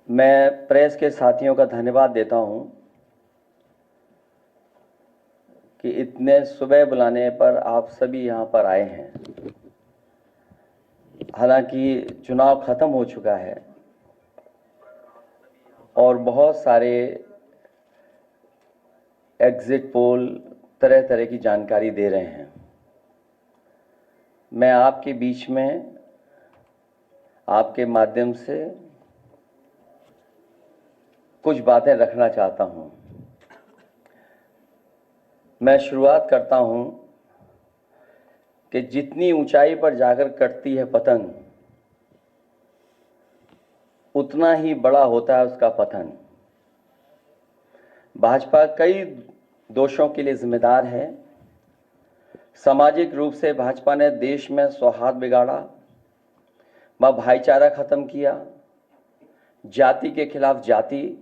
मैं प्रेस के साथियों का धन्यवाद देता हूं कि इतने सुबह बुलाने पर आप सभी यहां पर आए हैं। हालांकि चुनाव खत्म हो चुका है और बहुत सारे एग्जिट पोल तरह तरह की जानकारी दे रहे हैं। मैं आपके बीच में आपके माध्यम से कुछ बातें रखना चाहता हूं। मैं शुरुआत करता हूं कि जितनी ऊंचाई पर जाकर कटती है पतंग, उतना ही बड़ा होता है उसका पतन। भाजपा कई दोषों के लिए जिम्मेदार है। सामाजिक रूप से भाजपा ने देश में सौहार्द बिगाड़ा, भाईचारा खत्म किया, जाति के खिलाफ जाति,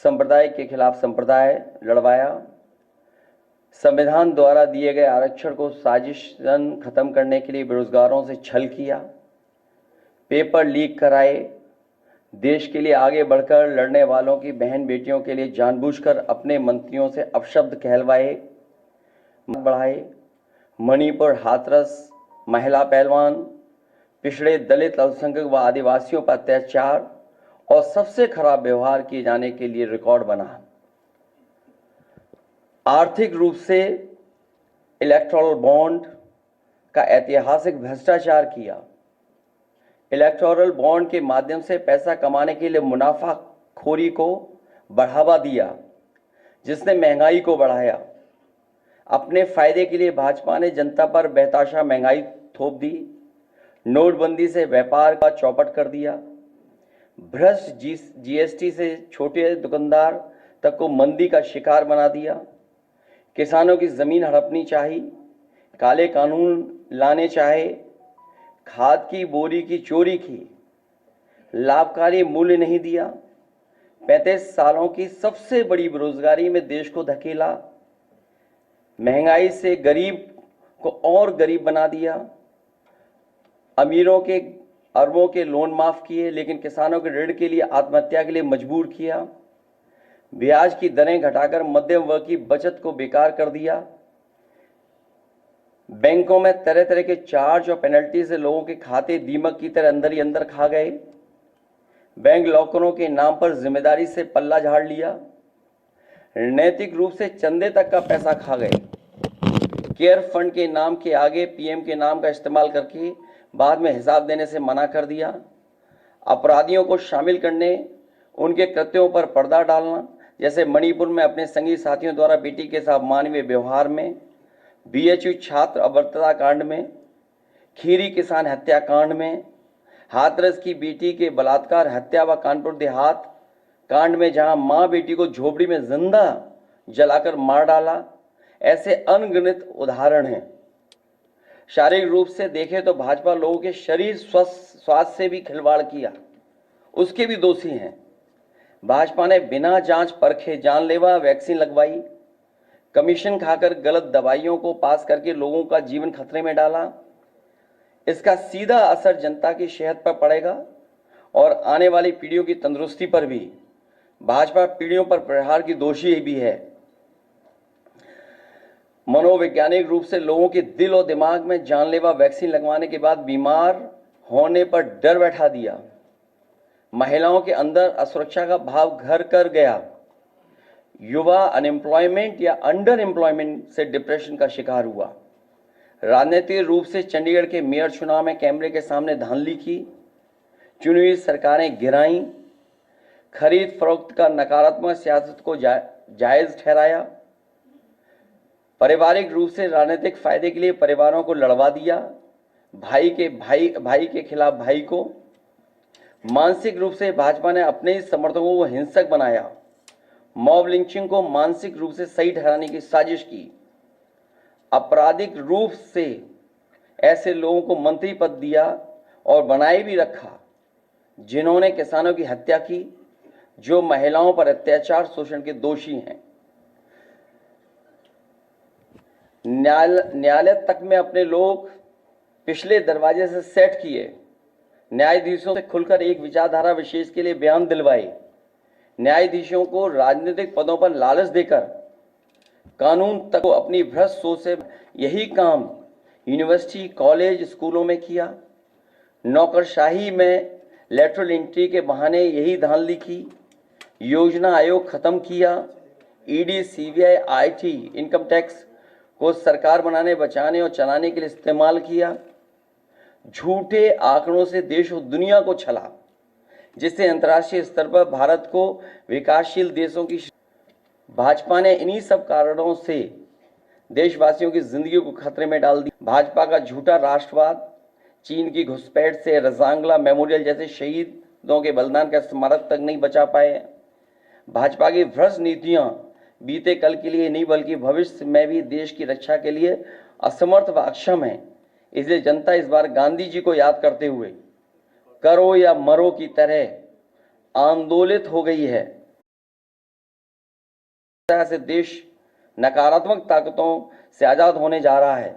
संप्रदाय के खिलाफ संप्रदाय लड़वाया, संविधान द्वारा दिए गए आरक्षण को साजिशन खत्म करने के लिए बेरोजगारों से छल किया, पेपर लीक कराए, देश के लिए आगे बढ़कर लड़ने वालों की बहन बेटियों के लिए जानबूझकर अपने मंत्रियों से अपशब्द कहलवाए बढ़ाए, मणिपुर हाथरस, महिला पहलवान, पिछड़े दलित, अल्पसंख्यक व आदिवासियों पर अत्याचार और सबसे खराब व्यवहार किए जाने के लिए रिकॉर्ड बना। आर्थिक रूप से इलेक्टोरल बॉन्ड का ऐतिहासिक भ्रष्टाचार किया। इलेक्टोरल बॉन्ड के माध्यम से पैसा कमाने के लिए मुनाफाखोरी को बढ़ावा दिया, जिसने महंगाई को बढ़ाया। अपने फायदे के लिए भाजपा ने जनता पर बेतहाशा महंगाई थोप दी, नोटबंदी से व्यापार का चौपट कर दिया, भ्रष्ट जीएसटी से छोटे दुकानदार तक को मंदी का शिकार बना दिया, किसानों की जमीन हड़पनी चाहिए, काले कानून लाने चाहे, खाद की बोरी की चोरी की, लाभकारी मूल्य नहीं दिया, 35 सालों की सबसे बड़ी बेरोजगारी में देश को धकेला, महंगाई से गरीब को और गरीब बना दिया, अमीरों के अरबों के लोन माफ किए लेकिन किसानों के ऋण के लिए आत्महत्या के लिए मजबूर किया, ब्याज की दरें घटाकर मध्यम वर्ग की बचत को बेकार कर दिया, बैंकों में तरह तरह के चार्ज और पेनल्टी से लोगों के खाते दीमक की तरह अंदर ही अंदर खा गए, बैंक लॉकरों के नाम पर जिम्मेदारी से पल्ला झाड़ लिया, नैतिक रूप से चंदे तक का पैसा खा गए, केयर फंड के नाम के आगे पीएम के नाम का इस्तेमाल करके बाद में हिसाब देने से मना कर दिया, अपराधियों को शामिल करने, उनके कृत्यों पर पर्दा डालना, जैसे मणिपुर में अपने संगी साथियों द्वारा बेटी के साथ मानवीय व्यवहार में, बीएचयू छात्र अभद्रता कांड में, खीरी किसान हत्याकांड में, हाथरस की बेटी के बलात्कार हत्या व कानपुर देहात कांड में जहां मां बेटी को झोपड़ी में जिंदा जलाकर मार डाला, ऐसे अनगिनत उदाहरण हैं। शारीरिक रूप से देखें तो भाजपा लोगों के शरीर स्वास्थ्य से भी खिलवाड़ किया, उसके भी दोषी हैं। भाजपा ने बिना जांच परखे जानलेवा वैक्सीन लगवाई, कमीशन खाकर गलत दवाइयों को पास करके लोगों का जीवन खतरे में डाला। इसका सीधा असर जनता की सेहत पर पड़ेगा और आने वाली पीढ़ियों की तंदुरुस्ती पर भी। भाजपा पीढ़ियों पर प्रहार की दोषी भी है। मनोवैज्ञानिक रूप से लोगों के दिल और दिमाग में जानलेवा वैक्सीन लगवाने के बाद बीमार होने पर डर बैठा दिया, महिलाओं के अंदर असुरक्षा का भाव घर कर गया, युवा अनएम्प्लॉयमेंट या अंडर एम्प्लॉयमेंट से डिप्रेशन का शिकार हुआ। राजनीतिक रूप से चंडीगढ़ के मेयर चुनाव में कैमरे के सामने धांधली की, चुनी हुई सरकारें गिराई, खरीद फरोख्त का नकारात्मक सियासत को जायज ठहराया, पारिवारिक रूप से राजनीतिक फायदे के लिए परिवारों को लड़वा दिया, भाई के खिलाफ भाई को। मानसिक रूप से भाजपा ने अपने ही समर्थकों को हिंसक बनाया, मॉब लिंचिंग को मानसिक रूप से सही ठहराने की साजिश की, आपराधिक रूप से ऐसे लोगों को मंत्री पद दिया और बनाए भी रखा जिन्होंने किसानों की हत्या की, जो महिलाओं पर अत्याचार शोषण के दोषी हैं। न्यायालय तक में अपने लोग पिछले दरवाजे से सेट किए, न्यायाधीशों से खुलकर एक विचारधारा विशेष के लिए बयान दिलवाए, न्यायाधीशों को राजनीतिक पदों पर लालच देकर कानून तक को अपनी भ्रष्ट सोच से यही काम यूनिवर्सिटी, कॉलेज, स्कूलों में किया। नौकरशाही में लेटरल एंट्री के बहाने यही धांधली की। योजना आयोग खत्म किया। ED, CBI, IT, income tax को सरकार बनाने, बचाने और चलाने के लिए इस्तेमाल किया। झूठे आंकड़ों से देश और दुनिया को छला, जिससे अंतर्राष्ट्रीय स्तर पर भारत को विकासशील देशों की भाजपा ने इन्हीं सब कारणों से देशवासियों की जिंदगी को खतरे में डाल दी। भाजपा का झूठा राष्ट्रवाद, चीन की घुसपैठ से रजांगला मेमोरियल जैसे शहीदों के बलिदान का स्मारक तक नहीं बचा पाए। भाजपा की भ्रष्ट नीतियां बीते कल के लिए नहीं बल्कि भविष्य में भी देश की रक्षा के लिए असमर्थ व अक्षम है। इसलिए जनता इस बार गांधी जी को याद करते हुए करो या मरो की तरह आंदोलित हो गई है। से देश नकारात्मक ताकतों से आजाद होने जा रहा है।